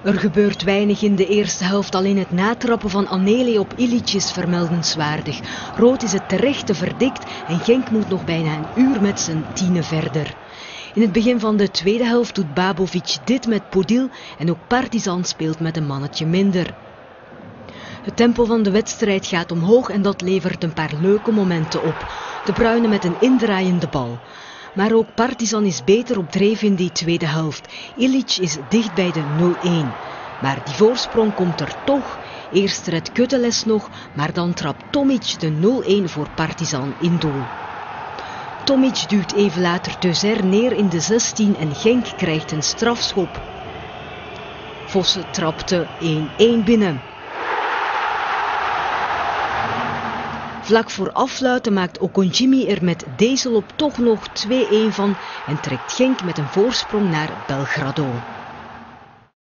Er gebeurt weinig in de eerste helft, alleen het natrappen van Aneli op Ilić is vermeldenswaardig. Rood is het terecht verdikt en Genk moet nog bijna een uur met zijn 10e verder. In het begin van de tweede helft doet Babovic dit met Podil en ook Partizan speelt met een mannetje minder. Het tempo van de wedstrijd gaat omhoog en dat levert een paar leuke momenten op. De Bruinen met een indraaiende bal. Maar ook Partizan is beter op dreef in die tweede helft. Ilić is dicht bij de 0-1. Maar die voorsprong komt er toch. Eerst redt Kuteles nog, maar dan trapt Tomic de 0-1 voor Partizan in doel. Tomic duwt even later Teuzer neer in de 16 en Genk krijgt een strafschop. Vosse trapte 1-1 binnen. Vlak voor afluiten maakt Okonjimi er met Dezelop toch nog 2-1 van en trekt Genk met een voorsprong naar Belgrado.